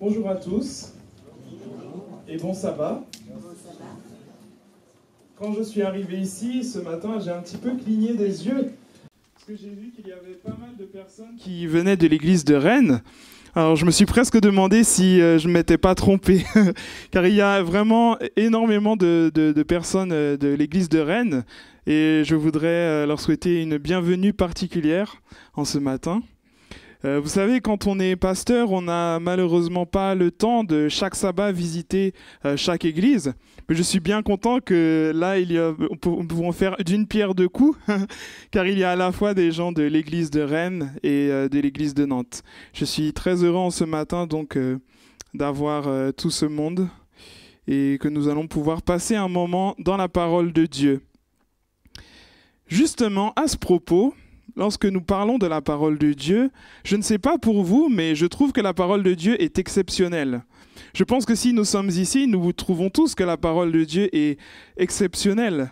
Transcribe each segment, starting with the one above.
Bonjour à tous et bon sabbat. Quand je suis arrivé ici ce matin, j'ai un petit peu cligné des yeux parce que j'ai vu qu'il y avait pas mal de personnes qui venaient de l'église de Rennes. Alors je me suis presque demandé si je ne m'étais pas trompé, car il y a vraiment énormément de personnes de l'église de Rennes et je voudrais leur souhaiter une bienvenue particulière en ce matin. Vous savez, quand on est pasteur, on n'a malheureusement pas le temps de chaque sabbat visiter chaque église. Mais je suis bien content que là, nous pouvons faire d'une pierre deux coups, car il y a à la fois des gens de l'église de Rennes et de l'église de Nantes. Je suis très heureux en ce matin donc d'avoir tout ce monde et que nous allons pouvoir passer un moment dans la parole de Dieu. Justement, à ce propos, lorsque nous parlons de la parole de Dieu, je ne sais pas pour vous, mais je trouve que la parole de Dieu est exceptionnelle. Je pense que si nous sommes ici, nous trouvons tous que la parole de Dieu est exceptionnelle.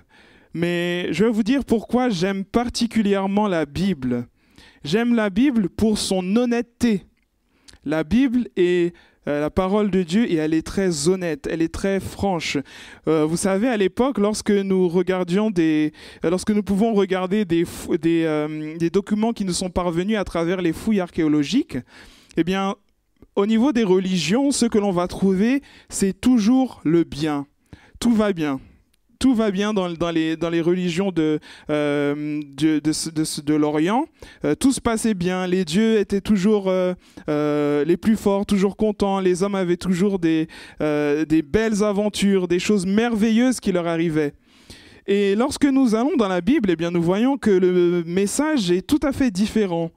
Mais je vais vous dire pourquoi j'aime particulièrement la Bible. J'aime la Bible pour son honnêteté. La Bible est la parole de Dieu et elle est très honnête, elle est très franche. Vous savez, à l'époque, lorsque nous pouvons regarder des documents qui nous sont parvenus à travers les fouilles archéologiques, eh bien, au niveau des religions, ce que l'on va trouver, c'est toujours le bien. Tout va bien. Tout va bien dans les religions de l'Orient. Tout se passait bien. Les dieux étaient toujours les plus forts, toujours contents. Les hommes avaient toujours des belles aventures, des choses merveilleuses qui leur arrivaient. Et lorsque nous allons dans la Bible, eh bien, nous voyons que le message est tout à fait différent.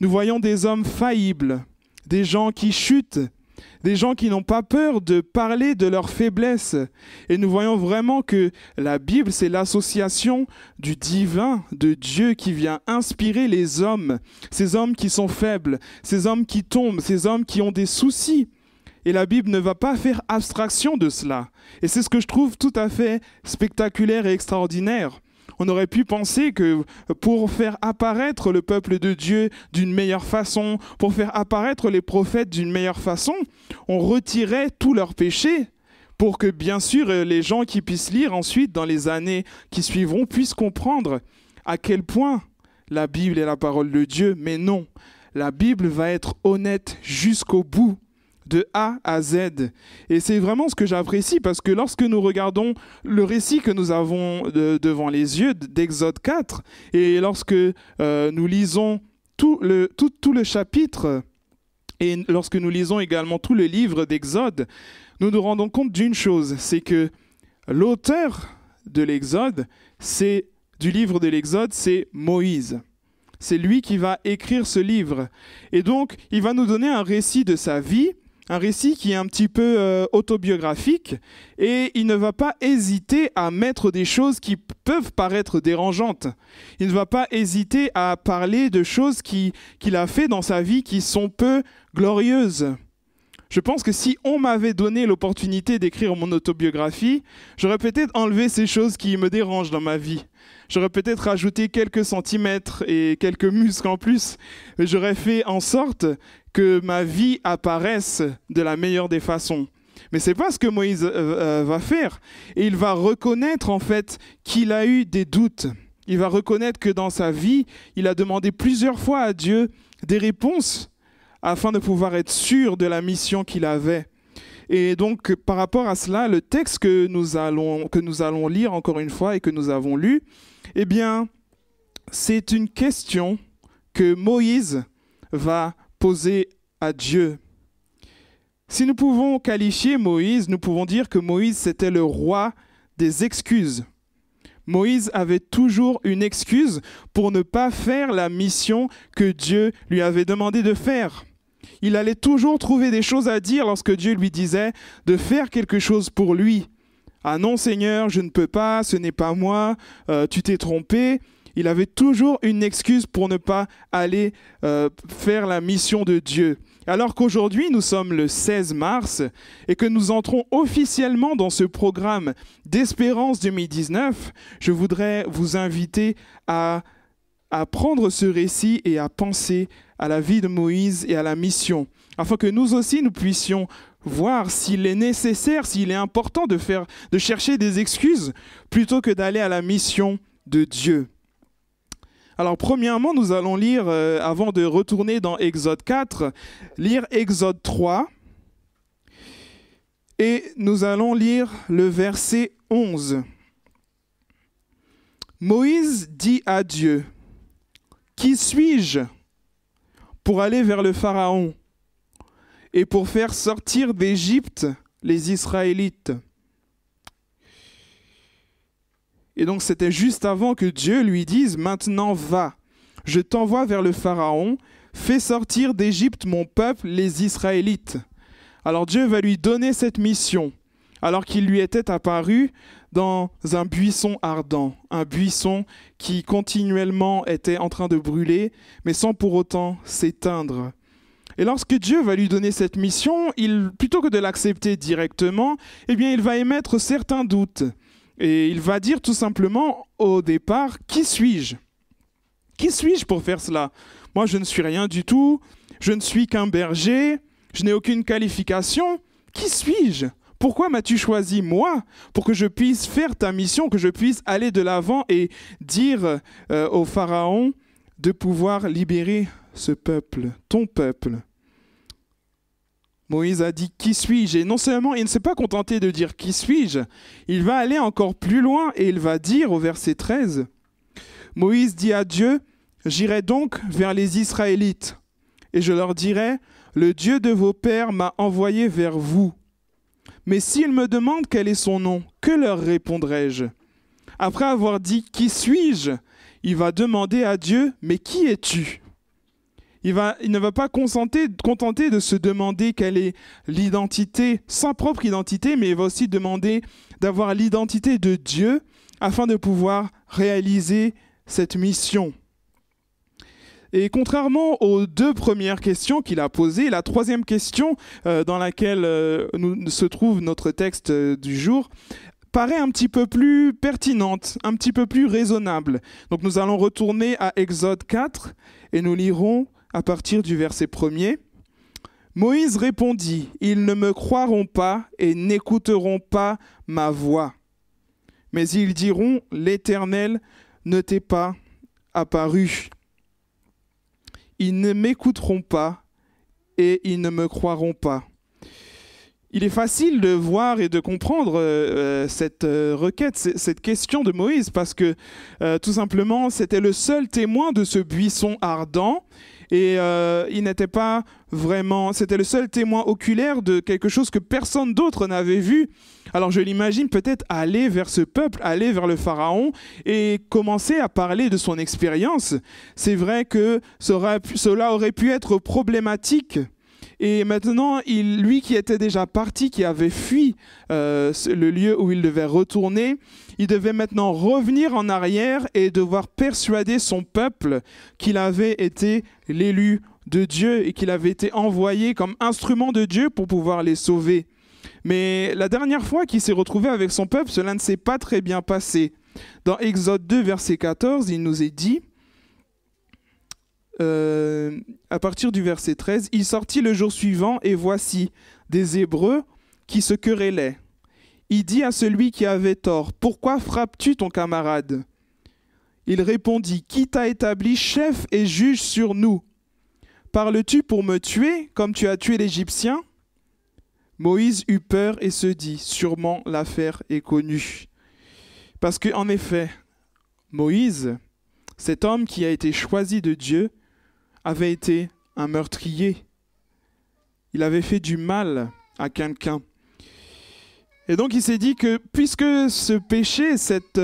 Nous voyons des hommes faillibles, des gens qui chutent, des gens qui n'ont pas peur de parler de leurs faiblesses. Et nous voyons vraiment que la Bible, c'est l'association du divin, de Dieu qui vient inspirer les hommes, ces hommes qui sont faibles, ces hommes qui tombent, ces hommes qui ont des soucis. Et la Bible ne va pas faire abstraction de cela. Et c'est ce que je trouve tout à fait spectaculaire et extraordinaire. On aurait pu penser que pour faire apparaître le peuple de Dieu d'une meilleure façon, pour faire apparaître les prophètes d'une meilleure façon, on retirait tous leurs péchés pour que, bien sûr, les gens qui puissent lire ensuite, dans les années qui suivront, puissent comprendre à quel point la Bible est la parole de Dieu. Mais non, la Bible va être honnête jusqu'au bout, de A à Z. Et c'est vraiment ce que j'apprécie parce que lorsque nous regardons le récit que nous avons devant les yeux d'Exode 4 et lorsque nous lisons tout le chapitre et lorsque nous lisons également tout le livre d'Exode, nous nous rendons compte d'une chose, c'est que l'auteur de l'Exode, du livre de l'Exode, c'est Moïse. C'est lui qui va écrire ce livre. Et donc, il va nous donner un récit de sa vie, un récit qui est un petit peu autobiographique et il ne va pas hésiter à mettre des choses qui peuvent paraître dérangeantes. Il ne va pas hésiter à parler de choses qu'il a fait dans sa vie qui sont peu glorieuses. Je pense que si on m'avait donné l'opportunité d'écrire mon autobiographie, j'aurais peut-être enlevé ces choses qui me dérangent dans ma vie. J'aurais peut-être rajouté quelques centimètres et quelques muscles en plus. J'aurais fait en sorte que ma vie apparaisse de la meilleure des façons. Mais c'est pas ce que Moïse va faire. Et il va reconnaître en fait qu'il a eu des doutes. Il va reconnaître que dans sa vie, il a demandé plusieurs fois à Dieu des réponses afin de pouvoir être sûr de la mission qu'il avait. Et donc, par rapport à cela, le texte que nous allons lire encore une fois et que nous avons lu, eh bien, c'est une question que Moïse va poser à Dieu. Si nous pouvons qualifier Moïse, nous pouvons dire que Moïse, c'était le roi des excuses. Moïse avait toujours une excuse pour ne pas faire la mission que Dieu lui avait demandé de faire. Il allait toujours trouver des choses à dire lorsque Dieu lui disait de faire quelque chose pour lui. « Ah non Seigneur, je ne peux pas, ce n'est pas moi, tu t'es trompé ». Il avait toujours une excuse pour ne pas aller faire la mission de Dieu. Alors qu'aujourd'hui, nous sommes le 16 mars et que nous entrons officiellement dans ce programme d'Espérance 2019, je voudrais vous inviter à à prendre ce récit et à penser à la vie de Moïse et à la mission, afin que nous aussi, nous puissions voir s'il est nécessaire, s'il est important de chercher des excuses, plutôt que d'aller à la mission de Dieu. Alors, premièrement, nous allons lire, avant de retourner dans Exode 4, lire Exode 3, et nous allons lire le verset 11. Moïse dit à Dieu, « Qui suis-je pour aller vers le Pharaon et pour faire sortir d'Égypte les Israélites ?» Et donc c'était juste avant que Dieu lui dise « Maintenant va, je t'envoie vers le Pharaon, fais sortir d'Égypte mon peuple, les Israélites. » Alors Dieu va lui donner cette mission, alors qu'il lui était apparu dans un buisson ardent, un buisson qui continuellement était en train de brûler, mais sans pour autant s'éteindre. Et lorsque Dieu va lui donner cette mission, plutôt que de l'accepter directement, eh bien, il va émettre certains doutes. Et il va dire tout simplement au départ, « Qui suis-je ? Qui suis-je pour faire cela ? Moi, je ne suis rien du tout, je ne suis qu'un berger, je n'ai aucune qualification. Qui suis-je ? Pourquoi m'as-tu choisi, moi, pour que je puisse faire ta mission, que je puisse aller de l'avant et dire au Pharaon de pouvoir libérer ce peuple, ton peuple ?» Moïse a dit « Qui suis-je » ? Et non seulement il ne s'est pas contenté de dire « Qui suis-je » ? Il va aller encore plus loin et il va dire au verset 13 « Moïse dit à Dieu, j'irai donc vers les Israélites et je leur dirai, le Dieu de vos pères m'a envoyé vers vous. Mais s'ils me demandent quel est son nom, que leur répondrai-je ? Après avoir dit « Qui suis-je » il va demander à Dieu « Mais qui es-tu » ? Il ne va pas contenter de se demander quelle est l'identité, sa propre identité, mais il va aussi demander d'avoir l'identité de Dieu afin de pouvoir réaliser cette mission. Et contrairement aux deux premières questions qu'il a posées, la troisième question dans laquelle se trouve notre texte du jour paraît un petit peu plus pertinente, un petit peu plus raisonnable. Donc nous allons retourner à Exode 4 et nous lirons à partir du verset 1er. Moïse répondit, « Ils ne me croiront pas et n'écouteront pas ma voix. Mais ils diront, l'Éternel ne t'est pas apparu. Ils ne m'écouteront pas et ils ne me croiront pas. » Il est facile de voir et de comprendre cette requête, cette question de Moïse, parce que tout simplement, c'était le seul témoin de ce buisson ardent et il n'était pas vraiment... C'était le seul témoin oculaire de quelque chose que personne d'autre n'avait vu. Alors je l'imagine peut-être aller vers ce peuple, aller vers le Pharaon et commencer à parler de son expérience. C'est vrai que cela aurait pu être problématique. Et maintenant, lui qui était déjà parti, qui avait fui le lieu où il devait retourner, il devait maintenant revenir en arrière et devoir persuader son peuple qu'il avait été l'élu de Dieu et qu'il avait été envoyé comme instrument de Dieu pour pouvoir les sauver. Mais la dernière fois qu'il s'est retrouvé avec son peuple, cela ne s'est pas très bien passé. Dans Exode 2, verset 14, il nous est dit... à partir du verset 13, « Il sortit le jour suivant, et voici des Hébreux qui se querellaient. Il dit à celui qui avait tort, « Pourquoi frappes-tu ton camarade ?» Il répondit, « Qui t'a établi chef et juge sur nous ? Parles-tu pour me tuer, comme tu as tué l'Égyptien ?» Moïse eut peur et se dit, « Sûrement l'affaire est connue. » Parce qu'en effet, Moïse, cet homme qui a été choisi de Dieu, avait été un meurtrier. Il avait fait du mal à quelqu'un. Et donc il s'est dit que puisque ce péché, cet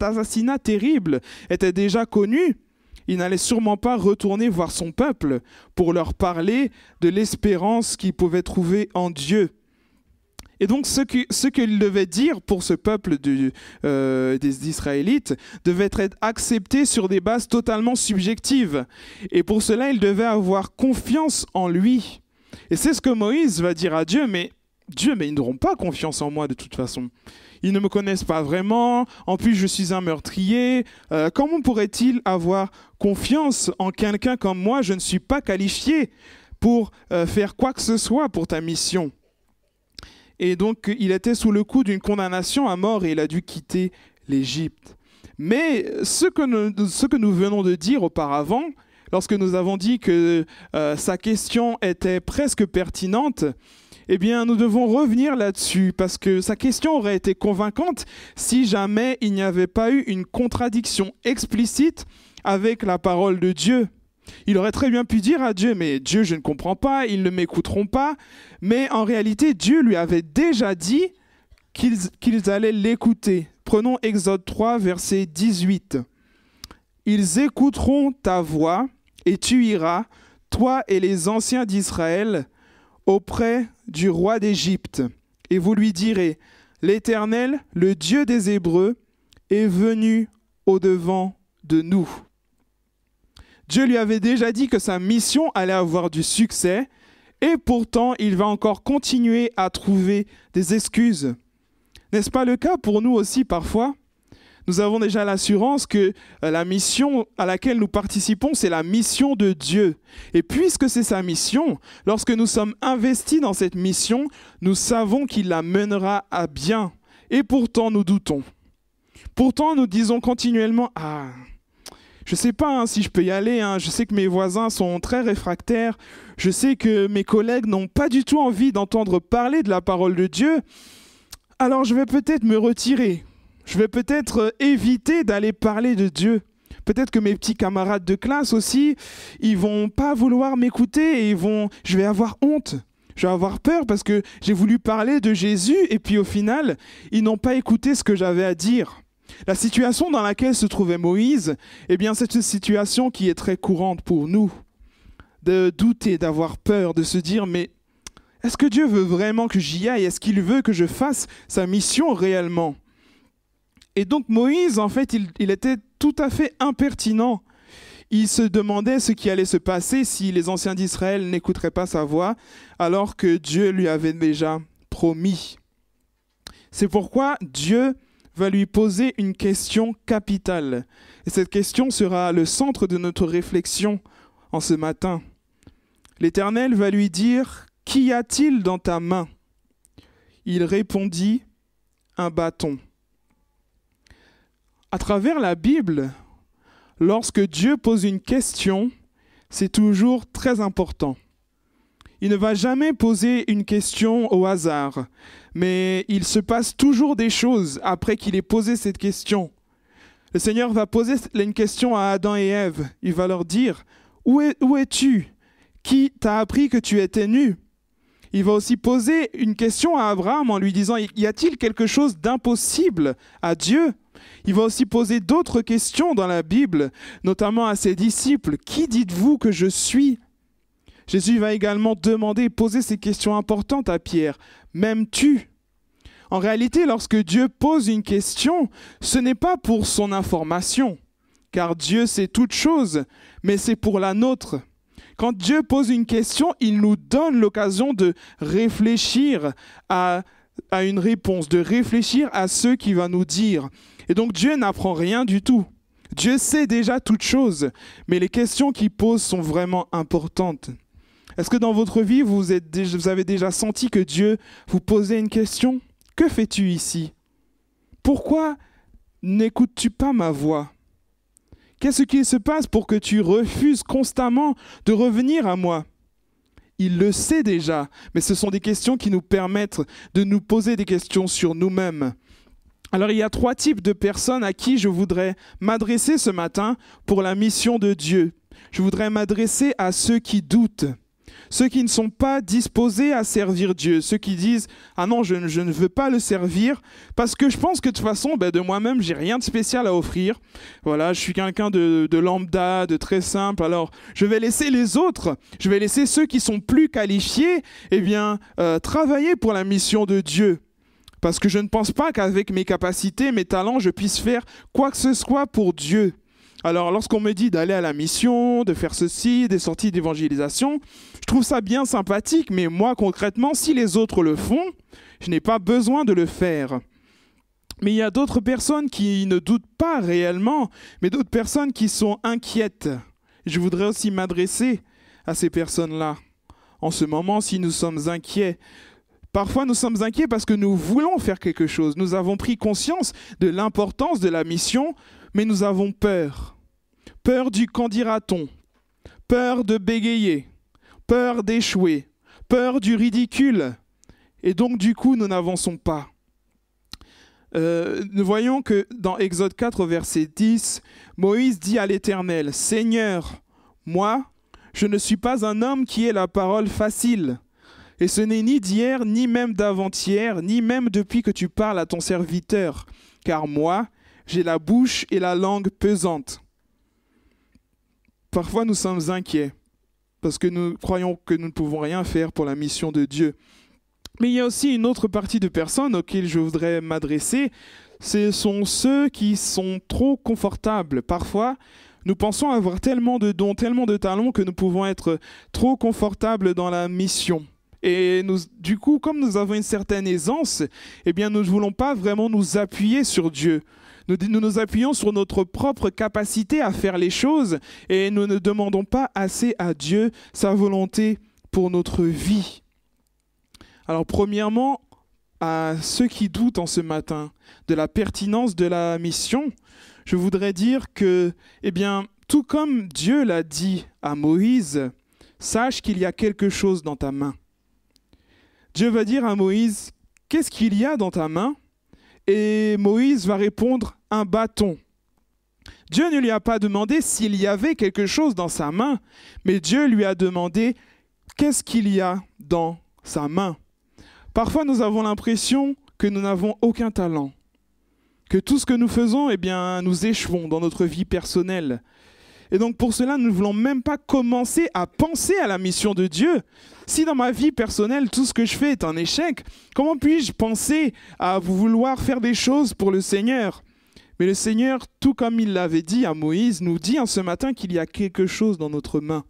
assassinat terrible était déjà connu, il n'allait sûrement pas retourner voir son peuple pour leur parler de l'espérance qu'il pouvait trouver en Dieu. Et donc, ce qu'il devait dire pour ce peuple des Israélites devait être accepté sur des bases totalement subjectives. Et pour cela, il devait avoir confiance en lui. Et c'est ce que Moïse va dire à Dieu, mais Dieu, mais ils n'auront pas confiance en moi de toute façon. Ils ne me connaissent pas vraiment. En plus, je suis un meurtrier. Comment pourrait-il avoir confiance en quelqu'un comme moi? Je ne suis pas qualifié pour faire quoi que ce soit pour ta mission. Et donc, il était sous le coup d'une condamnation à mort et il a dû quitter l'Égypte. Mais ce que nous venons de dire auparavant, lorsque nous avons dit que sa question était presque pertinente, eh bien, nous devons revenir là-dessus parce que sa question aurait été convaincante si jamais il n'y avait pas eu une contradiction explicite avec la parole de Dieu. Il aurait très bien pu dire à Dieu, mais Dieu, je ne comprends pas, ils ne m'écouteront pas. Mais en réalité, Dieu lui avait déjà dit qu'ils allaient l'écouter. Prenons Exode 3, verset 18. « Ils écouteront ta voix et tu iras, toi et les anciens d'Israël, auprès du roi d'Égypte. Et vous lui direz, l'Éternel, le Dieu des Hébreux, est venu au-devant de nous. » Dieu lui avait déjà dit que sa mission allait avoir du succès, et pourtant il va encore continuer à trouver des excuses. N'est-ce pas le cas pour nous aussi parfois? Nous avons déjà l'assurance que la mission à laquelle nous participons, c'est la mission de Dieu. Et puisque c'est sa mission, lorsque nous sommes investis dans cette mission, nous savons qu'il la mènera à bien. Et pourtant, nous doutons. Pourtant, nous disons continuellement « Ah, je ne sais pas si je peux y aller, je sais que mes voisins sont très réfractaires, je sais que mes collègues n'ont pas du tout envie d'entendre parler de la parole de Dieu, alors je vais peut-être me retirer. Je vais peut-être éviter d'aller parler de Dieu. Peut-être que mes petits camarades de classe aussi, ils vont pas vouloir m'écouter et je vais avoir honte. Je vais avoir peur parce que j'ai voulu parler de Jésus et puis au final, ils n'ont pas écouté ce que j'avais à dire. » La situation dans laquelle se trouvait Moïse, eh bien, c'est une situation qui est très courante pour nous. De douter, d'avoir peur, de se dire, mais est-ce que Dieu veut vraiment que j'y aille? Est-ce qu'il veut que je fasse sa mission réellement? Et donc Moïse, en fait, il était tout à fait impertinent. Il se demandait ce qui allait se passer si les anciens d'Israël n'écouteraient pas sa voix, alors que Dieu lui avait déjà promis. C'est pourquoi Dieu va lui poser une question capitale. Et cette question sera le centre de notre réflexion en ce matin. L'Éternel va lui dire, « Qu'y a-t-il dans ta main ?» Il répondit, « Un bâton. » À travers la Bible, lorsque Dieu pose une question, c'est toujours très important. Il ne va jamais poser une question au hasard, mais il se passe toujours des choses après qu'il ait posé cette question. Le Seigneur va poser une question à Adam et Ève. Il va leur dire, « Où es-tu? Qui t'a appris que tu étais nu ?» Il va aussi poser une question à Abraham en lui disant, « Y a-t-il quelque chose d'impossible à Dieu ?» Il va aussi poser d'autres questions dans la Bible, notamment à ses disciples. « Qui dites-vous que je suis ?» Jésus va également demander et poser ces questions importantes à Pierre. « M'aimes-tu » En réalité, lorsque Dieu pose une question, ce n'est pas pour son information, car Dieu sait toutes choses, mais c'est pour la nôtre. Quand Dieu pose une question, il nous donne l'occasion de réfléchir à une réponse, de réfléchir à ce qu'il va nous dire. Et donc Dieu n'apprend rien du tout. Dieu sait déjà toutes choses, mais les questions qu'il pose sont vraiment importantes. Est-ce que dans votre vie, vous avez déjà senti que Dieu vous posait une question? Que fais-tu ici? Pourquoi n'écoutes-tu pas ma voix? Qu'est-ce qu'il se passe pour que tu refuses constamment de revenir à moi? Il le sait déjà, mais ce sont des questions qui nous permettent de nous poser des questions sur nous-mêmes. Alors il y a 3 types de personnes à qui je voudrais m'adresser ce matin pour la mission de Dieu. Je voudrais m'adresser à ceux qui doutent, ceux qui ne sont pas disposés à servir Dieu, ceux qui disent « Ah non, je ne veux pas le servir parce que je pense que de toute façon, de moi-même, j'ai rien de spécial à offrir. Voilà, je suis quelqu'un de lambda, de très simple, alors je vais laisser les autres, je vais laisser ceux qui sont plus qualifiés, travailler pour la mission de Dieu. Parce que je ne pense pas qu'avec mes capacités, mes talents, je puisse faire quoi que ce soit pour Dieu. » Alors, lorsqu'on me dit d'aller à la mission, de faire ceci, des sorties d'évangélisation, je trouve ça bien sympathique, mais moi, concrètement, si les autres le font, je n'ai pas besoin de le faire. Mais il y a d'autres personnes qui ne doutent pas réellement, mais d'autres personnes qui sont inquiètes. Je voudrais aussi m'adresser à ces personnes-là. En ce moment, si nous sommes inquiets, parfois nous sommes inquiets parce que nous voulons faire quelque chose. Nous avons pris conscience de l'importance de la mission, mais nous avons peur. Peur du qu'en dira-t-on, peur de bégayer, peur d'échouer, peur du ridicule. Et donc du coup, nous n'avançons pas. Nous voyons que dans Exode 4, verset 10, Moïse dit à l'Éternel, « Seigneur, moi, je ne suis pas un homme qui ait la parole facile. Et ce n'est ni d'hier, ni même d'avant-hier, ni même depuis que tu parles à ton serviteur. Car moi, j'ai la bouche et la langue pesantes. » Parfois, nous sommes inquiets parce que nous croyons que nous ne pouvons rien faire pour la mission de Dieu. Mais il y a aussi une autre partie de personnes auxquelles je voudrais m'adresser. Ce sont ceux qui sont trop confortables. Parfois, nous pensons avoir tellement de dons, tellement de talents que nous pouvons être trop confortables dans la mission. Et du coup, comme nous avons une certaine aisance, eh bien, nous ne voulons pas vraiment nous appuyer sur Dieu. Nous nous appuyons sur notre propre capacité à faire les choses et nous ne demandons pas assez à Dieu sa volonté pour notre vie. Alors premièrement, à ceux qui doutent en ce matin de la pertinence de la mission, je voudrais dire que, eh bien, tout comme Dieu l'a dit à Moïse, sache qu'il y a quelque chose dans ta main. Dieu va dire à Moïse, qu'est-ce qu'il y a dans ta main? Et Moïse va répondre, un bâton. Dieu ne lui a pas demandé s'il y avait quelque chose dans sa main, mais Dieu lui a demandé, qu'est-ce qu'il y a dans sa main? Parfois, nous avons l'impression que nous n'avons aucun talent, que tout ce que nous faisons, eh bien, nous échouons dans notre vie personnelle. Et donc, pour cela, nous ne voulons même pas commencer à penser à la mission de Dieu. Si dans ma vie personnelle, tout ce que je fais est un échec, comment puis-je penser à vouloir faire des choses pour le Seigneur? Mais le Seigneur, tout comme il l'avait dit à Moïse, nous dit en ce matin qu'il y a quelque chose dans notre main.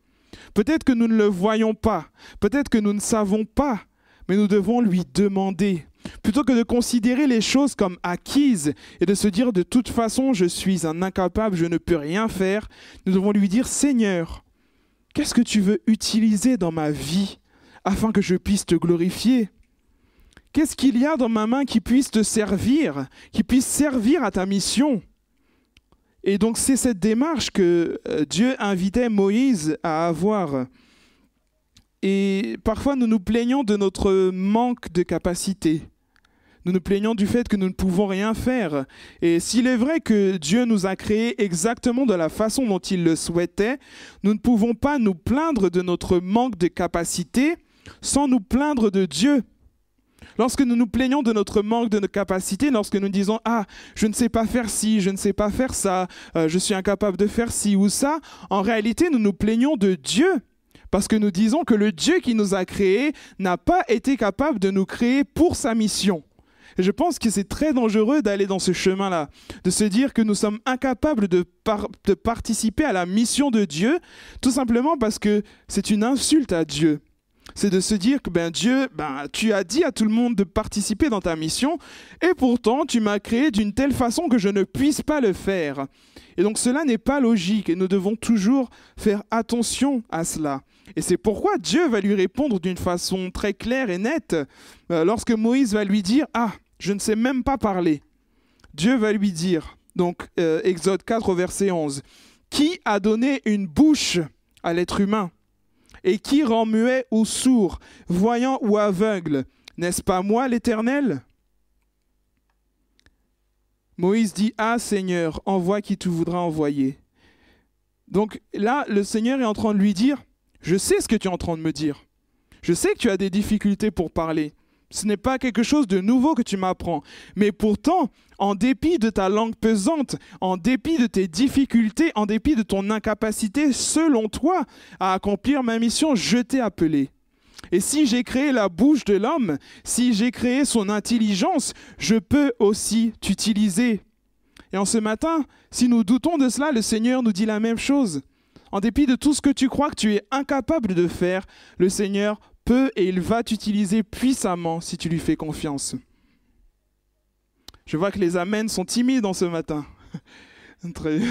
Peut-être que nous ne le voyons pas, peut-être que nous ne savons pas, mais nous devons lui demander. Plutôt que de considérer les choses comme acquises et de se dire de toute façon je suis un incapable, je ne peux rien faire, nous devons lui dire Seigneur, qu'est-ce que tu veux utiliser dans ma vie afin que je puisse te glorifier? Qu'est-ce qu'il y a dans ma main qui puisse te servir, qui puisse servir à ta mission? Et donc c'est cette démarche que Dieu invitait Moïse à avoir. Et parfois, nous nous plaignons de notre manque de capacité. Nous nous plaignons du fait que nous ne pouvons rien faire. Et s'il est vrai que Dieu nous a créés exactement de la façon dont il le souhaitait, nous ne pouvons pas nous plaindre de notre manque de capacité sans nous plaindre de Dieu. Lorsque nous nous plaignons de notre manque de capacité, lorsque nous disons « Ah, je ne sais pas faire ci, je ne sais pas faire ça, je suis incapable de faire ci ou ça », en réalité, nous nous plaignons de Dieu. Parce que nous disons que le Dieu qui nous a créés n'a pas été capable de nous créer pour sa mission. Et je pense que c'est très dangereux d'aller dans ce chemin-là, de se dire que nous sommes incapables de participer à la mission de Dieu, tout simplement parce que c'est une insulte à Dieu. C'est de se dire que Dieu, tu as dit à tout le monde de participer dans ta mission, et pourtant tu m'as créé d'une telle façon que je ne puisse pas le faire. Et donc cela n'est pas logique, et nous devons toujours faire attention à cela. Et c'est pourquoi Dieu va lui répondre d'une façon très claire et nette. Lorsque Moïse va lui dire « Ah, je ne sais même pas parler », Dieu va lui dire, donc Exode 4, verset 11, « Qui a donné une bouche à l'être humain? Et qui rend muet ou sourd, voyant ou aveugle? N'est-ce pas moi l'Éternel ?» Moïse dit « Ah Seigneur, envoie qui tu voudras envoyer. » Donc là, le Seigneur est en train de lui dire « Je sais ce que tu es en train de me dire. Je sais que tu as des difficultés pour parler. Ce n'est pas quelque chose de nouveau que tu m'apprends. Mais pourtant, en dépit de ta langue pesante, en dépit de tes difficultés, en dépit de ton incapacité, selon toi, à accomplir ma mission, je t'ai appelé. Et si j'ai créé la bouche de l'homme, si j'ai créé son intelligence, je peux aussi t'utiliser. Et en ce matin, si nous doutons de cela, le Seigneur nous dit la même chose. En dépit de tout ce que tu crois que tu es incapable de faire, le Seigneur peut et il va t'utiliser puissamment si tu lui fais confiance. Je vois que les amens sont timides en ce matin. Très bien.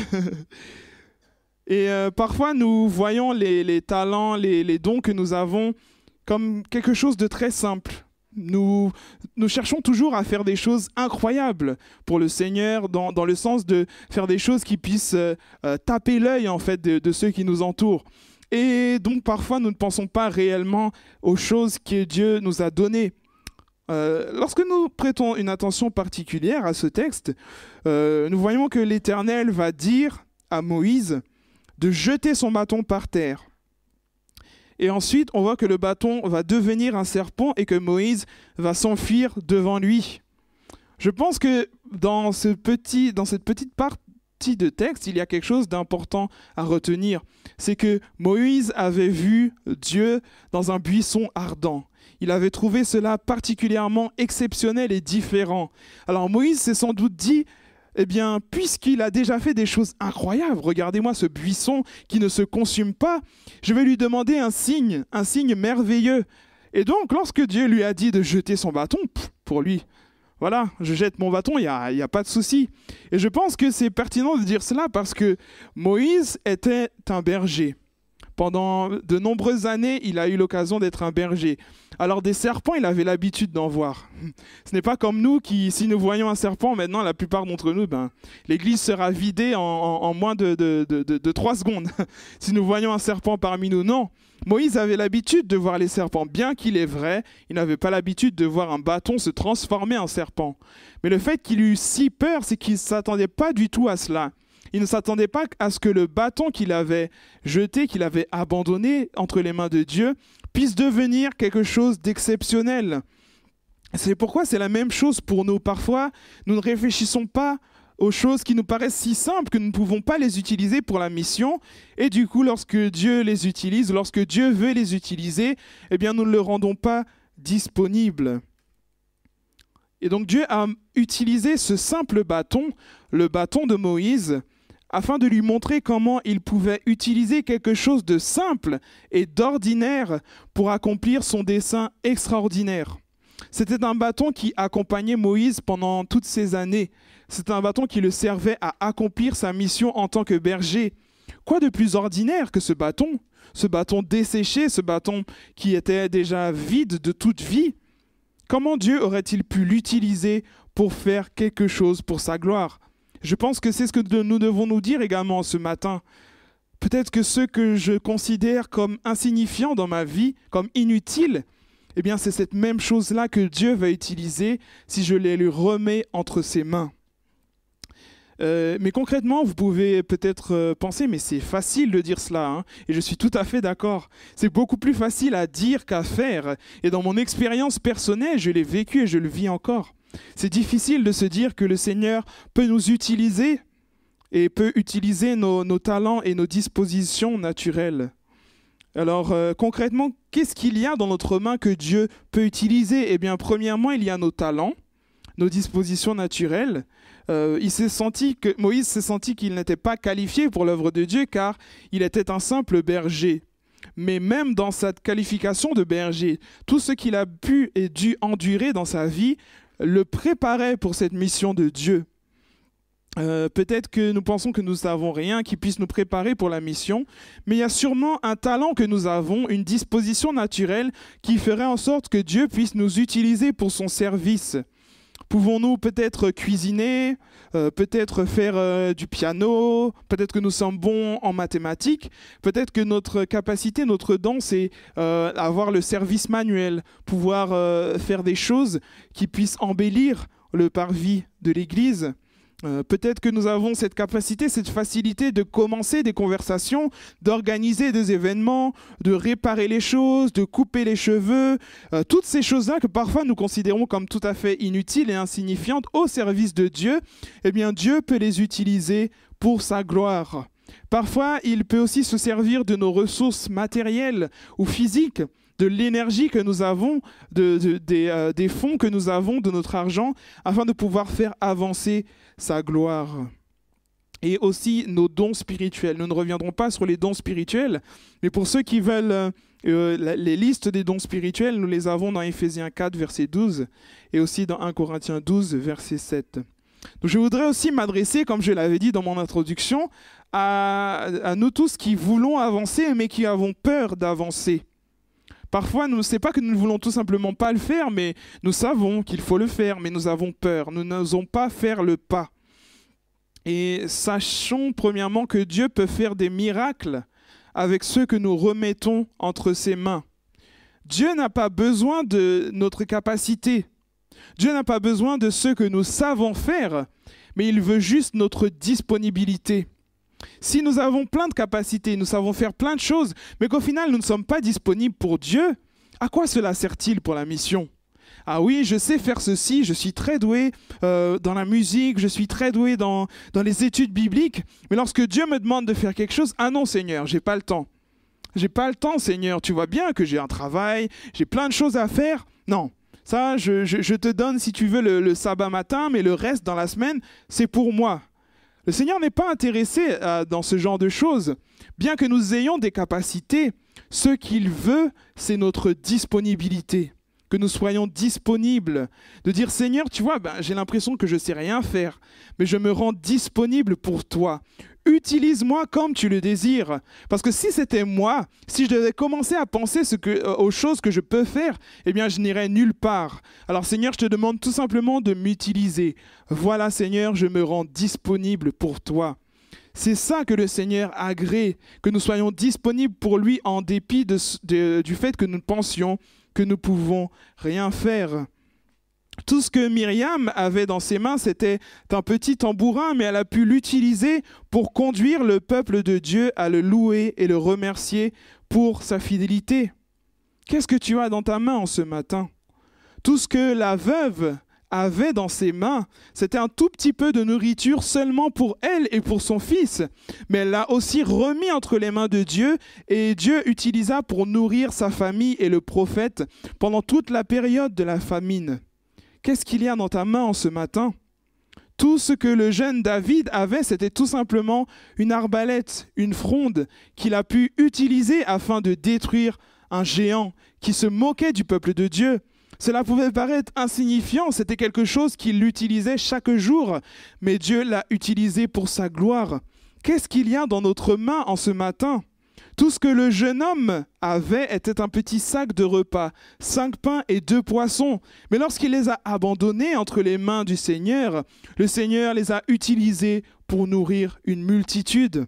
Et parfois, nous voyons les talents, les dons que nous avons comme quelque chose de très simple. Nous cherchons toujours à faire des choses incroyables pour le Seigneur, dans le sens de faire des choses qui puissent taper l'œil en fait, de ceux qui nous entourent. Et donc, parfois, nous ne pensons pas réellement aux choses que Dieu nous a données. Lorsque nous prêtons une attention particulière à ce texte, nous voyons que l'Éternel va dire à Moïse de jeter son bâton par terre. Et ensuite, on voit que le bâton va devenir un serpent et que Moïse va s'enfuir devant lui. Je pense que dans cette petite partie de texte, il y a quelque chose d'important à retenir. C'est que Moïse avait vu Dieu dans un buisson ardent. Il avait trouvé cela particulièrement exceptionnel et différent. Alors Moïse s'est sans doute dit, eh bien, puisqu'il a déjà fait des choses incroyables, regardez-moi ce buisson qui ne se consume pas, je vais lui demander un signe merveilleux. Et donc, lorsque Dieu lui a dit de jeter son bâton, pour lui, voilà, je jette mon bâton, il n'y a pas de souci. Et je pense que c'est pertinent de dire cela parce que Moïse était un berger. Pendant de nombreuses années, il a eu l'occasion d'être un berger. Alors des serpents, il avait l'habitude d'en voir. Ce n'est pas comme nous qui, si nous voyons un serpent, maintenant la plupart d'entre nous, l'église sera vidée en moins de 3 secondes. Si nous voyons un serpent parmi nous, non. Moïse avait l'habitude de voir les serpents. Bien qu'il est vrai, il n'avait pas l'habitude de voir un bâton se transformer en serpent. Mais le fait qu'il eut si peur, c'est qu'il ne s'attendait pas du tout à cela. Il ne s'attendait pas à ce que le bâton qu'il avait jeté, qu'il avait abandonné entre les mains de Dieu, puisse devenir quelque chose d'exceptionnel. C'est pourquoi c'est la même chose pour nous. Parfois, nous ne réfléchissons pas aux choses qui nous paraissent si simples que nous ne pouvons pas les utiliser pour la mission. Et du coup, lorsque Dieu les utilise, lorsque Dieu veut les utiliser, eh bien, nous ne le rendons pas disponible. Et donc Dieu a utilisé ce simple bâton, le bâton de Moïse, afin de lui montrer comment il pouvait utiliser quelque chose de simple et d'ordinaire pour accomplir son dessein extraordinaire. C'était un bâton qui accompagnait Moïse pendant toutes ces années. C'était un bâton qui le servait à accomplir sa mission en tant que berger. Quoi de plus ordinaire que ce bâton desséché, ce bâton qui était déjà vide de toute vie? Comment Dieu aurait-il pu l'utiliser pour faire quelque chose pour sa gloire? Je pense que c'est ce que nous devons nous dire également ce matin. Peut-être que ce que je considère comme insignifiant dans ma vie, comme inutile, eh bien c'est cette même chose-là que Dieu va utiliser si je les lui remets entre ses mains. Mais concrètement, vous pouvez peut-être penser, mais c'est facile de dire cela, hein, et je suis tout à fait d'accord. C'est beaucoup plus facile à dire qu'à faire. Et dans mon expérience personnelle, je l'ai vécu et je le vis encore. C'est difficile de se dire que le Seigneur peut nous utiliser et peut utiliser nos talents et nos dispositions naturelles. Alors concrètement, qu'est-ce qu'il y a dans notre main que Dieu peut utiliser? Eh bien, premièrement, il y a nos talents, nos dispositions naturelles. Moïse s'est senti qu'il n'était pas qualifié pour l'œuvre de Dieu car il était un simple berger. Mais même dans cette qualification de berger, tout ce qu'il a pu et dû endurer dans sa vie le préparait pour cette mission de Dieu. Peut-être que nous pensons que nous n'avons rien qui puisse nous préparer pour la mission, mais il y a sûrement un talent que nous avons, une disposition naturelle qui ferait en sorte que Dieu puisse nous utiliser pour son service. Pouvons-nous peut-être cuisiner, peut-être faire du piano, peut-être que nous sommes bons en mathématiques, peut-être que notre capacité, notre don, c'est avoir le service manuel, pouvoir faire des choses qui puissent embellir le parvis de l'Église. Peut-être que nous avons cette capacité, cette facilité de commencer des conversations, d'organiser des événements, de réparer les choses, de couper les cheveux, toutes ces choses-là que parfois nous considérons comme tout à fait inutiles et insignifiantes au service de Dieu, eh bien Dieu peut les utiliser pour sa gloire. Parfois, il peut aussi se servir de nos ressources matérielles ou physiques de l'énergie que nous avons, des fonds que nous avons, de notre argent, afin de pouvoir faire avancer sa gloire. Et aussi nos dons spirituels. Nous ne reviendrons pas sur les dons spirituels, mais pour ceux qui veulent les listes des dons spirituels, nous les avons dans Éphésiens 4, verset 12, et aussi dans 1 Corinthiens 12, verset 7. Donc je voudrais aussi m'adresser, comme je l'avais dit dans mon introduction, à nous tous qui voulons avancer, mais qui avons peur d'avancer. Parfois, ce n'est pas que nous ne voulons tout simplement pas le faire, mais nous savons qu'il faut le faire, mais nous avons peur. Nous n'osons pas faire le pas. Et sachons premièrement que Dieu peut faire des miracles avec ceux que nous remettons entre ses mains. Dieu n'a pas besoin de notre capacité. Dieu n'a pas besoin de ce que nous savons faire, mais il veut juste notre disponibilité. Si nous avons plein de capacités, nous savons faire plein de choses, mais qu'au final nous ne sommes pas disponibles pour Dieu, à quoi cela sert-il pour la mission ? Ah oui, je sais faire ceci, je suis très doué dans la musique, je suis très doué dans les études bibliques, mais lorsque Dieu me demande de faire quelque chose, ah non Seigneur, j'ai pas le temps. J'ai pas le temps Seigneur, tu vois bien que j'ai un travail, j'ai plein de choses à faire. Non, ça je te donne si tu veux le sabbat matin, mais le reste dans la semaine, c'est pour moi. Le Seigneur n'est pas intéressé dans ce genre de choses. Bien que nous ayons des capacités, ce qu'il veut, c'est notre disponibilité. Que nous soyons disponibles, de dire Seigneur, tu vois, j'ai l'impression que je ne sais rien faire, mais je me rends disponible pour toi. Utilise-moi comme tu le désires. Parce que si c'était moi, si je devais commencer à penser aux choses que je peux faire, eh bien je n'irais nulle part. Alors Seigneur, je te demande tout simplement de m'utiliser. Voilà Seigneur, je me rends disponible pour toi. C'est ça que le Seigneur agrée, que nous soyons disponibles pour lui en dépit du fait que nous pensions que nous pouvons rien faire. Tout ce que Myriam avait dans ses mains, c'était un petit tambourin, mais elle a pu l'utiliser pour conduire le peuple de Dieu à le louer et le remercier pour sa fidélité. Qu'est-ce que tu as dans ta main en ce matin ? Tout ce que la veuve avait dans ses mains, c'était un tout petit peu de nourriture seulement pour elle et pour son fils. Mais elle l'a aussi remis entre les mains de Dieu et Dieu utilisa pour nourrir sa famille et le prophète pendant toute la période de la famine. Qu'est-ce qu'il y a dans ta main en ce matin ? Tout ce que le jeune David avait, c'était tout simplement une arbalète, une fronde qu'il a pu utiliser afin de détruire un géant qui se moquait du peuple de Dieu. Cela pouvait paraître insignifiant, c'était quelque chose qu'il utilisait chaque jour, mais Dieu l'a utilisé pour sa gloire. Qu'est-ce qu'il y a dans notre main en ce matin ? Tout ce que le jeune homme avait était un petit sac de repas, 5 pains et 2 poissons. Mais lorsqu'il les a abandonnés entre les mains du Seigneur, le Seigneur les a utilisés pour nourrir une multitude.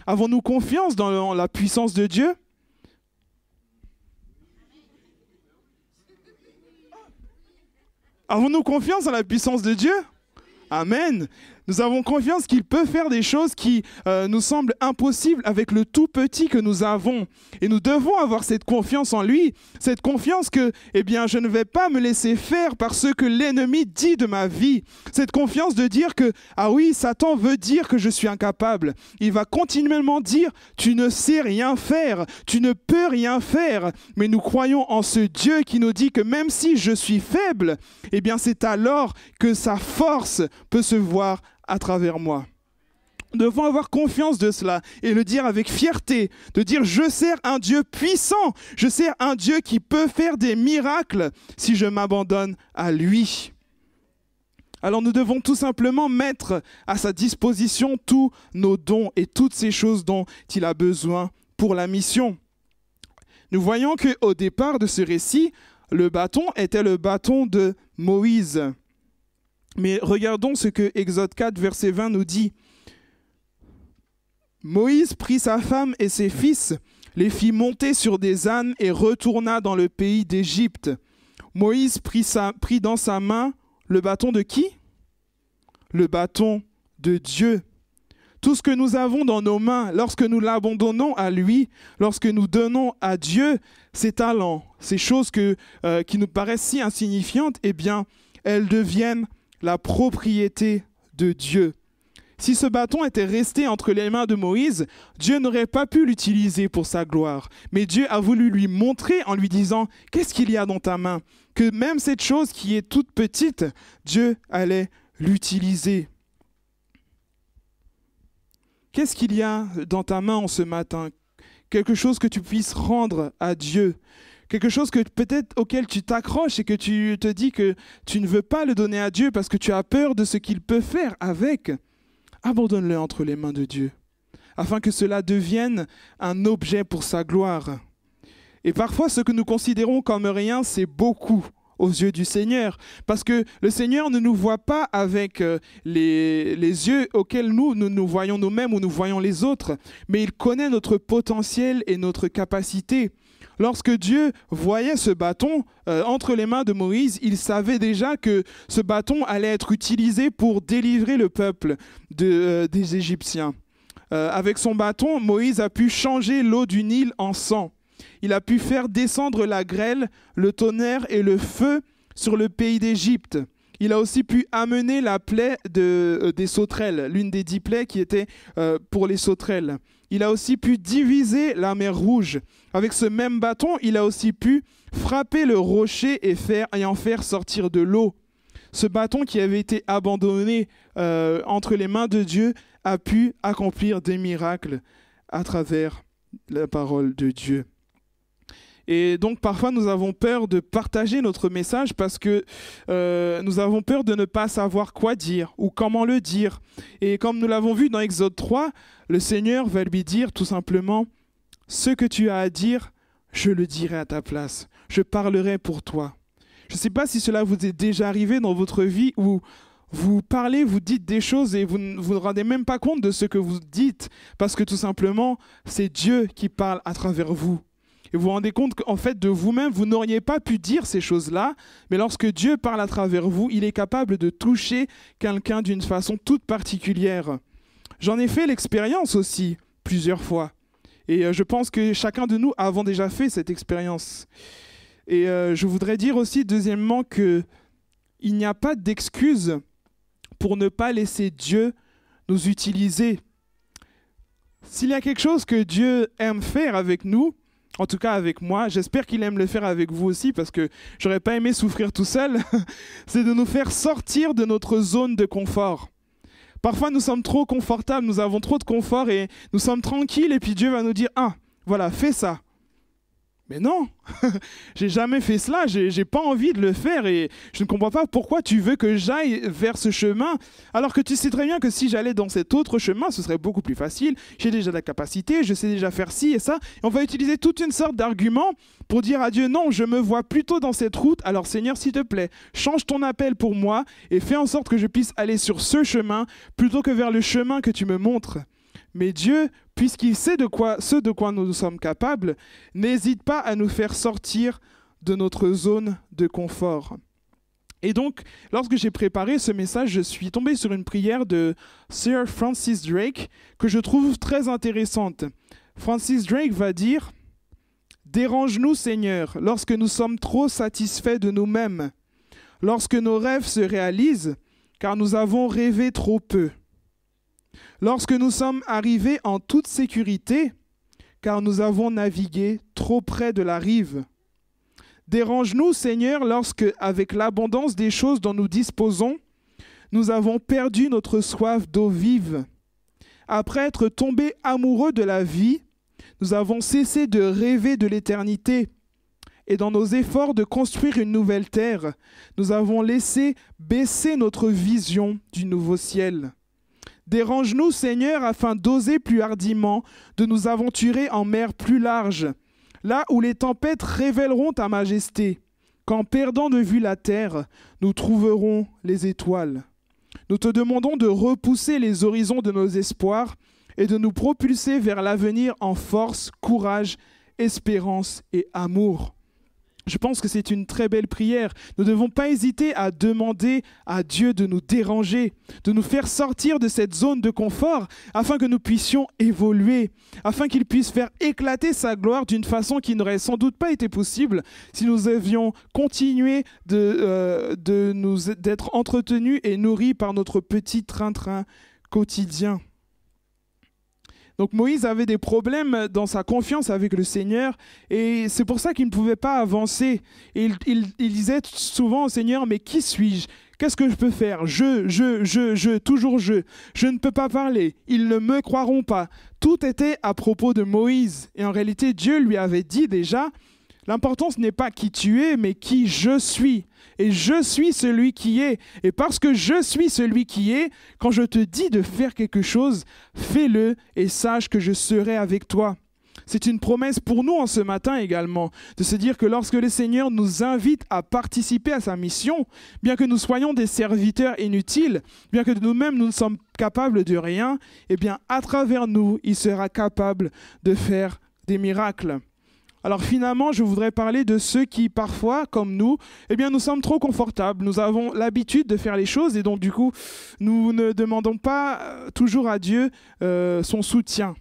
Avons-nous confiance dans la puissance de Dieu ? Avons-nous confiance en la puissance de Dieu ? Amen. Nous avons confiance qu'il peut faire des choses qui nous semblent impossibles avec le tout petit que nous avons. Et nous devons avoir cette confiance en lui, cette confiance que, je ne vais pas me laisser faire par ce que l'ennemi dit de ma vie. Cette confiance de dire que, ah oui, Satan veut dire que je suis incapable. Il va continuellement dire, tu ne sais rien faire, tu ne peux rien faire. Mais nous croyons en ce Dieu qui nous dit que même si je suis faible, c'est alors que sa force peut se voir à travers moi. Nous devons avoir confiance de cela et le dire avec fierté, de dire je sers un Dieu puissant, je sers un Dieu qui peut faire des miracles si je m'abandonne à lui. Alors nous devons tout simplement mettre à sa disposition tous nos dons et toutes ces choses dont il a besoin pour la mission. Nous voyons qu'au départ de ce récit, le bâton était le bâton de Moïse. Mais regardons ce que Exode 4, verset 20 nous dit. Moïse prit sa femme et ses fils, les fit monter sur des ânes et retourna dans le pays d'Égypte. Moïse prit dans sa main le bâton de qui ? Le bâton de Dieu. Tout ce que nous avons dans nos mains, lorsque nous l'abandonnons à lui, lorsque nous donnons à Dieu ces talents, ces choses qui nous paraissent si insignifiantes, elles deviennent la propriété de Dieu. Si ce bâton était resté entre les mains de Moïse, Dieu n'aurait pas pu l'utiliser pour sa gloire. Mais Dieu a voulu lui montrer en lui disant « Qu'est-ce qu'il y a dans ta main ?» Que même cette chose qui est toute petite, Dieu allait l'utiliser. Qu'est-ce qu'il y a dans ta main en ce matin? Quelque chose que tu puisses rendre à Dieu. Quelque chose que peut-être auquel tu t'accroches et que tu te dis que tu ne veux pas le donner à Dieu parce que tu as peur de ce qu'il peut faire avec. Abandonne-le entre les mains de Dieu, afin que cela devienne un objet pour sa gloire. Et parfois, ce que nous considérons comme rien, c'est beaucoup aux yeux du Seigneur, parce que le Seigneur ne nous voit pas avec les yeux auxquels nous voyons nous-mêmes ou nous voyons les autres, mais il connaît notre potentiel et notre capacité. Lorsque Dieu voyait ce bâton entre les mains de Moïse, il savait déjà que ce bâton allait être utilisé pour délivrer le peuple des Égyptiens. Avec son bâton, Moïse a pu changer l'eau du Nil en sang. Il a pu faire descendre la grêle, le tonnerre et le feu sur le pays d'Égypte. Il a aussi pu amener la plaie des sauterelles, l'une des 10 plaies qui étaient pour les sauterelles. Il a aussi pu diviser la mer Rouge. Avec ce même bâton, il a aussi pu frapper le rocher et en faire sortir de l'eau. Ce bâton qui avait été abandonné entre les mains de Dieu a pu accomplir des miracles à travers la parole de Dieu. Et donc parfois nous avons peur de partager notre message parce que nous avons peur de ne pas savoir quoi dire ou comment le dire. Et comme nous l'avons vu dans Exode 3, le Seigneur va lui dire tout simplement « Ce que tu as à dire, je le dirai à ta place. Je parlerai pour toi. » Je ne sais pas si cela vous est déjà arrivé dans votre vie où vous parlez, vous dites des choses et vous ne vous rendez même pas compte de ce que vous dites parce que tout simplement, c'est Dieu qui parle à travers vous. Et vous vous rendez compte qu'en fait, de vous-même, vous n'auriez pas pu dire ces choses-là, mais lorsque Dieu parle à travers vous, il est capable de toucher quelqu'un d'une façon toute particulière. J'en ai fait l'expérience aussi, plusieurs fois. Et je pense que chacun de nous avons déjà fait cette expérience. Et je voudrais dire aussi, deuxièmement, qu'il n'y a pas d'excuse pour ne pas laisser Dieu nous utiliser. S'il y a quelque chose que Dieu aime faire avec nous, en tout cas avec moi, j'espère qu'il aime le faire avec vous aussi parce que j'aurais pas aimé souffrir tout seul, c'est de nous faire sortir de notre zone de confort. Parfois nous sommes trop confortables, nous avons trop de confort et nous sommes tranquilles et puis Dieu va nous dire « Ah, voilà, fais ça ». Mais non, j'ai jamais fait cela, j'ai pas envie de le faire et je ne comprends pas pourquoi tu veux que j'aille vers ce chemin alors que tu sais très bien que si j'allais dans cet autre chemin, ce serait beaucoup plus facile, j'ai déjà la capacité, je sais déjà faire ci et ça. Et on va utiliser toute une sorte d'argument pour dire à Dieu non, je me vois plutôt dans cette route, alors Seigneur s'il te plaît, change ton appel pour moi et fais en sorte que je puisse aller sur ce chemin plutôt que vers le chemin que tu me montres. Mais Dieu, puisqu'il sait ce de quoi nous sommes capables, n'hésite pas à nous faire sortir de notre zone de confort. Et donc, lorsque j'ai préparé ce message, je suis tombé sur une prière de Sir Francis Drake que je trouve très intéressante. Francis Drake va dire « Dérange-nous, Seigneur, lorsque nous sommes trop satisfaits de nous-mêmes, lorsque nos rêves se réalisent, car nous avons rêvé trop peu. Lorsque nous sommes arrivés en toute sécurité, car nous avons navigué trop près de la rive. Dérange-nous, Seigneur, lorsque, avec l'abondance des choses dont nous disposons, nous avons perdu notre soif d'eau vive. Après être tombés amoureux de la vie, nous avons cessé de rêver de l'éternité. Et dans nos efforts de construire une nouvelle terre, nous avons laissé baisser notre vision du nouveau ciel. Dérange-nous, Seigneur, afin d'oser plus hardiment, de nous aventurer en mer plus large, là où les tempêtes révéleront ta majesté, qu'en perdant de vue la terre, nous trouverons les étoiles. Nous te demandons de repousser les horizons de nos espoirs et de nous propulser vers l'avenir en force, courage, espérance et amour. Je pense que c'est une très belle prière. Nous ne devons pas hésiter à demander à Dieu de nous déranger, de nous faire sortir de cette zone de confort afin que nous puissions évoluer, afin qu'il puisse faire éclater sa gloire d'une façon qui n'aurait sans doute pas été possible si nous avions continué d'être entretenus et nourris par notre petit train-train quotidien. Donc Moïse avait des problèmes dans sa confiance avec le Seigneur et c'est pour ça qu'il ne pouvait pas avancer. Et il disait souvent au Seigneur, mais qui suis-je? Qu'est-ce que je peux faire? Toujours je. Je ne peux pas parler. Ils ne me croiront pas. Tout était à propos de Moïse. Et en réalité, Dieu lui avait dit déjà, l'important ce n'est pas qui tu es, mais qui je suis. Et je suis celui qui est. Et parce que je suis celui qui est, quand je te dis de faire quelque chose, fais-le et sache que je serai avec toi. C'est une promesse pour nous en ce matin également, de se dire que lorsque le Seigneur nous invite à participer à sa mission, bien que nous soyons des serviteurs inutiles, bien que nous-mêmes nous ne sommes capables de rien, eh bien à travers nous, il sera capable de faire des miracles. Alors finalement, je voudrais parler de ceux qui, parfois, comme nous, eh bien, nous sommes trop confortables. Nous avons l'habitude de faire les choses et donc, du coup, nous ne demandons pas toujours à Dieu son soutien.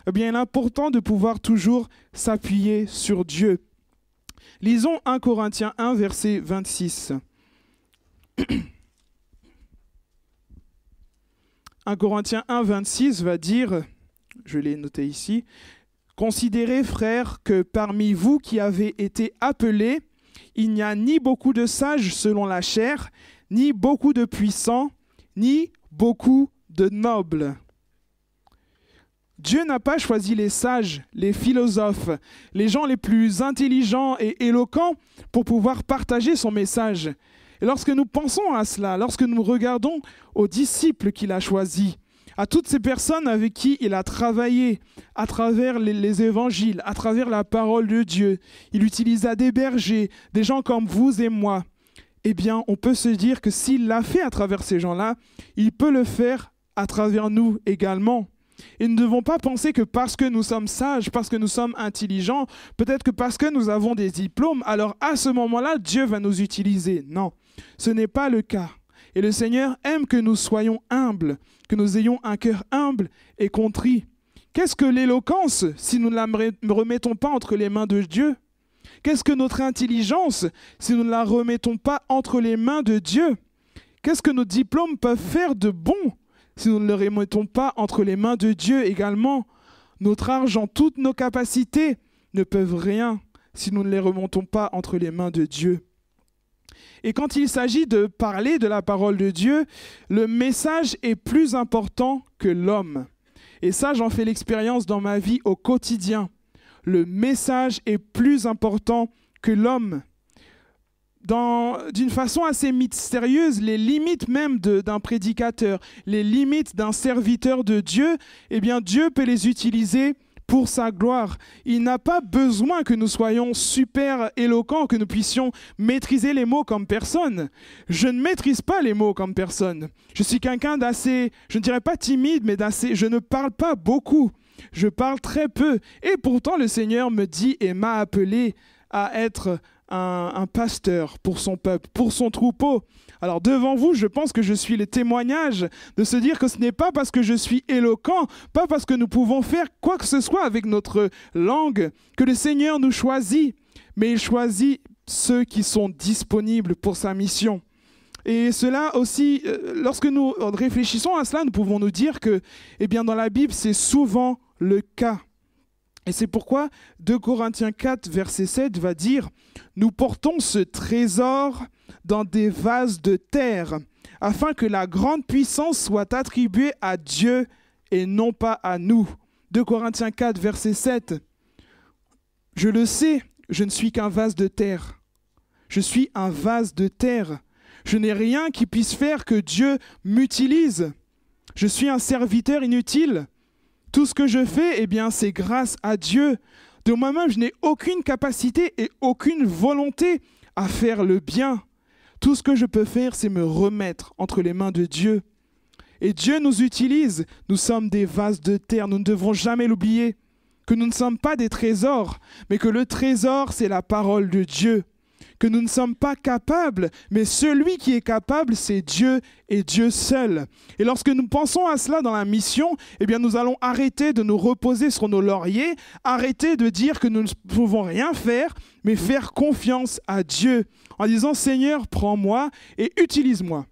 Eh bien, il est important de pouvoir toujours s'appuyer sur Dieu. Lisons 1 Corinthiens 1, verset 26. 1 Corinthiens 1, 26 va dire, je l'ai noté ici, « Considérez, frères, que parmi vous qui avez été appelés, il n'y a ni beaucoup de sages selon la chair, ni beaucoup de puissants, ni beaucoup de nobles. » Dieu n'a pas choisi les sages, les philosophes, les gens les plus intelligents et éloquents pour pouvoir partager son message. Et lorsque nous pensons à cela, lorsque nous regardons aux disciples qu'il a choisis, à toutes ces personnes avec qui il a travaillé à travers les évangiles, à travers la parole de Dieu. Il utilisa des bergers, des gens comme vous et moi. Eh bien, on peut se dire que s'il l'a fait à travers ces gens-là, il peut le faire à travers nous également. Et nous ne devons pas penser que parce que nous sommes sages, parce que nous sommes intelligents, peut-être que parce que nous avons des diplômes, alors à ce moment-là, Dieu va nous utiliser. Non, ce n'est pas le cas. Et le Seigneur aime que nous soyons humbles, que nous ayons un cœur humble et contrit. Qu'est-ce que l'éloquence si nous ne la remettons pas entre les mains de Dieu? Qu'est-ce que notre intelligence si nous ne la remettons pas entre les mains de Dieu? Qu'est-ce que nos diplômes peuvent faire de bon si nous ne les remettons pas entre les mains de Dieu également? Notre argent, toutes nos capacités ne peuvent rien si nous ne les remontons pas entre les mains de Dieu. Et quand il s'agit de parler de la parole de Dieu, le message est plus important que l'homme. Et ça, j'en fais l'expérience dans ma vie au quotidien. Le message est plus important que l'homme. D'une façon assez mystérieuse, les limites même d'un prédicateur, les limites d'un serviteur de Dieu, eh bien Dieu peut les utiliser pour sa gloire. Il n'a pas besoin que nous soyons super éloquents, que nous puissions maîtriser les mots comme personne. Je ne maîtrise pas les mots comme personne. Je suis quelqu'un d'assez, je ne dirais pas timide, mais d'assez, je ne parle pas beaucoup. Je parle très peu. Et pourtant, le Seigneur me dit et m'a appelé à être un pasteur pour son peuple, pour son troupeau. Alors devant vous, je pense que je suis le témoignage de se dire que ce n'est pas parce que je suis éloquent, pas parce que nous pouvons faire quoi que ce soit avec notre langue, que le Seigneur nous choisit, mais il choisit ceux qui sont disponibles pour sa mission. Et cela aussi, lorsque nous réfléchissons à cela, nous pouvons nous dire que, eh bien, dans la Bible, c'est souvent le cas. Et c'est pourquoi 2 Corinthiens 4, verset 7 va dire « Nous portons ce trésor dans des vases de terre, afin que la grande puissance soit attribuée à Dieu et non pas à nous. » 2 Corinthiens 4, verset 7. « Je le sais, je ne suis qu'un vase de terre. Je suis un vase de terre. Je n'ai rien qui puisse faire que Dieu m'utilise. Je suis un serviteur inutile. Tout ce que je fais, eh bien, c'est grâce à Dieu. De moi-même, je n'ai aucune capacité et aucune volonté à faire le bien. Tout ce que je peux faire, c'est me remettre entre les mains de Dieu. Et Dieu nous utilise. Nous sommes des vases de terre. Nous ne devons jamais l'oublier. Que nous ne sommes pas des trésors, mais que le trésor, c'est la parole de Dieu. Que nous ne sommes pas capables, mais celui qui est capable, c'est Dieu et Dieu seul. Et lorsque nous pensons à cela dans la mission, eh bien nous allons arrêter de nous reposer sur nos lauriers, arrêter de dire que nous ne pouvons rien faire, mais faire confiance à Dieu en disant « Seigneur, prends-moi et utilise-moi.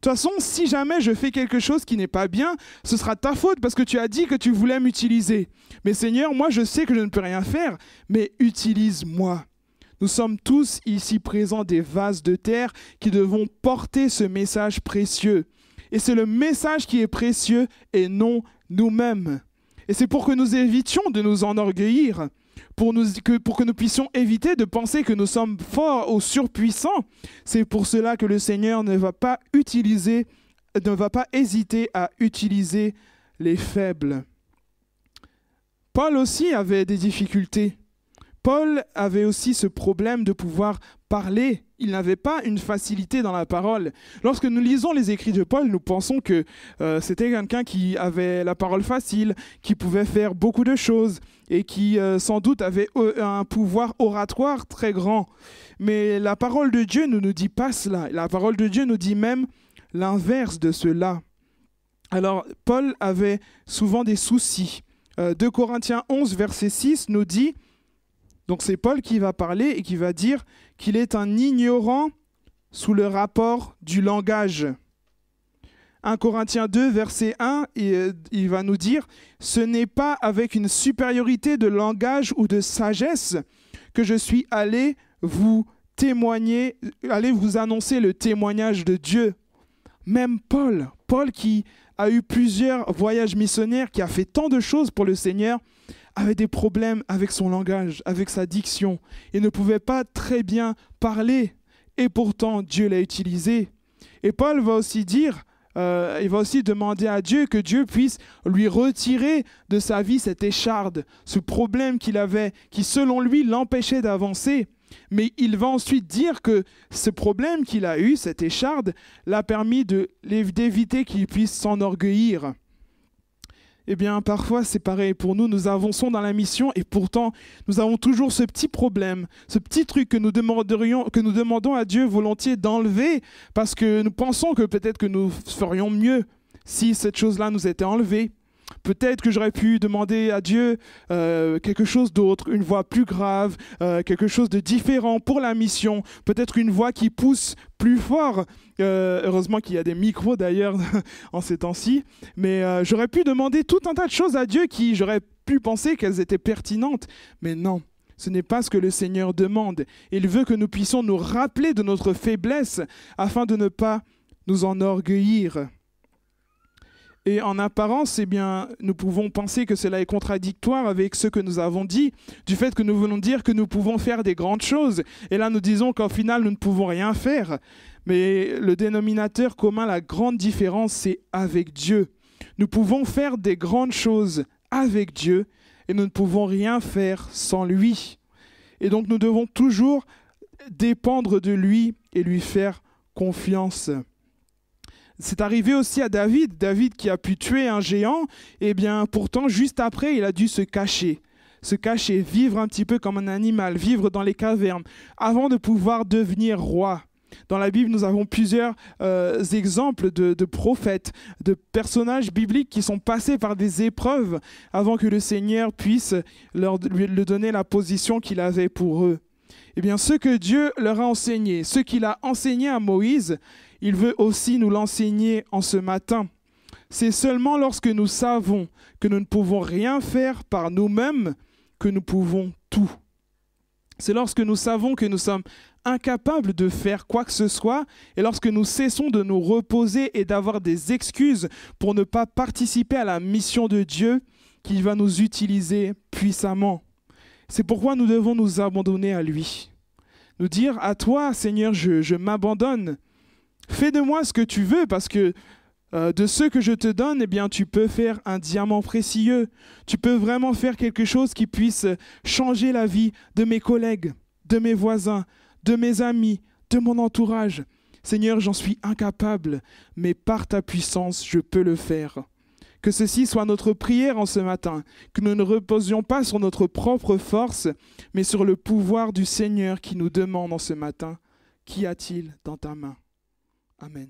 toute façon, si jamais je fais quelque chose qui n'est pas bien, ce sera ta faute parce que tu as dit que tu voulais m'utiliser. Mais Seigneur, moi je sais que je ne peux rien faire, mais utilise-moi. Nous sommes tous ici présents des vases de terre qui devons porter ce message précieux. Et c'est le message qui est précieux et non nous-mêmes. Et c'est pour que nous évitions de nous enorgueillir, pour que nous puissions éviter de penser que nous sommes forts ou surpuissants. C'est pour cela que le Seigneur ne va pas hésiter à utiliser les faibles. Paul aussi avait des difficultés. Paul avait aussi ce problème de pouvoir parler. Il n'avait pas une facilité dans la parole. Lorsque nous lisons les écrits de Paul, nous pensons que c'était quelqu'un qui avait la parole facile, qui pouvait faire beaucoup de choses et qui sans doute avait un pouvoir oratoire très grand. Mais la parole de Dieu ne nous dit pas cela. La parole de Dieu nous dit même l'inverse de cela. Alors, Paul avait souvent des soucis. 2 Corinthiens 11, verset 6 nous dit... Donc c'est Paul qui va parler et qui va dire qu'il est un ignorant sous le rapport du langage. 1 Corinthiens 2, verset 1, il va nous dire « Ce n'est pas avec une supériorité de langage ou de sagesse que je suis allé vous témoigner, allé vous annoncer le témoignage de Dieu. » Même Paul qui a eu plusieurs voyages missionnaires, qui a fait tant de choses pour le Seigneur, avait des problèmes avec son langage, avec sa diction. Il ne pouvait pas très bien parler. Et pourtant, Dieu l'a utilisé. Et Paul va aussi dire, il va aussi demander à Dieu que Dieu puisse lui retirer de sa vie cette écharde, ce problème qu'il avait, qui selon lui l'empêchait d'avancer. Mais il va ensuite dire que ce problème qu'il a eu, cette écharde, l'a permis d'éviter qu'il puisse s'enorgueillir. Eh bien, parfois, c'est pareil. Pour nous, nous avançons dans la mission et pourtant, nous avons toujours ce petit problème, ce petit truc que nous demandons à Dieu volontiers d'enlever parce que nous pensons que peut-être que nous ferions mieux si cette chose-là nous était enlevée. Peut-être que j'aurais pu demander à Dieu quelque chose d'autre, une voix plus grave, quelque chose de différent pour la mission, peut-être une voix qui pousse plus fort. Heureusement qu'il y a des micros d'ailleurs en ces temps-ci, mais j'aurais pu demander tout un tas de choses à Dieu qui j'aurais pu penser qu'elles étaient pertinentes, mais non. Ce n'est pas ce que le Seigneur demande. Il veut que nous puissions nous rappeler de notre faiblesse afin de ne pas nous enorgueillir. Et en apparence, eh bien, nous pouvons penser que cela est contradictoire avec ce que nous avons dit, du fait que nous voulons dire que nous pouvons faire des grandes choses. Et là, nous disons qu'au final, nous ne pouvons rien faire. Mais le dénominateur commun, la grande différence, c'est avec Dieu. Nous pouvons faire des grandes choses avec Dieu et nous ne pouvons rien faire sans lui. Et donc, nous devons toujours dépendre de lui et lui faire confiance. C'est arrivé aussi à David qui a pu tuer un géant, et bien pourtant juste après il a dû se cacher, vivre un petit peu comme un animal, vivre dans les cavernes, avant de pouvoir devenir roi. Dans la Bible, nous avons plusieurs exemples de prophètes, de personnages bibliques qui sont passés par des épreuves avant que le Seigneur puisse leur donner la position qu'il avait pour eux. Eh bien, ce que Dieu leur a enseigné, ce qu'il a enseigné à Moïse, il veut aussi nous l'enseigner en ce matin. C'est seulement lorsque nous savons que nous ne pouvons rien faire par nous-mêmes que nous pouvons tout. C'est lorsque nous savons que nous sommes incapables de faire quoi que ce soit et lorsque nous cessons de nous reposer et d'avoir des excuses pour ne pas participer à la mission de Dieu qu'il va nous utiliser puissamment. C'est pourquoi nous devons nous abandonner à lui. Nous dire à toi, Seigneur, je m'abandonne. Fais de moi ce que tu veux parce que de ce que je te donne, eh bien, tu peux faire un diamant précieux. Tu peux vraiment faire quelque chose qui puisse changer la vie de mes collègues, de mes voisins, de mes amis, de mon entourage. Seigneur, j'en suis incapable, mais par ta puissance, je peux le faire. Que ceci soit notre prière en ce matin, que nous ne reposions pas sur notre propre force, mais sur le pouvoir du Seigneur qui nous demande en ce matin, qu'y a-t-il dans ta main ? Amen.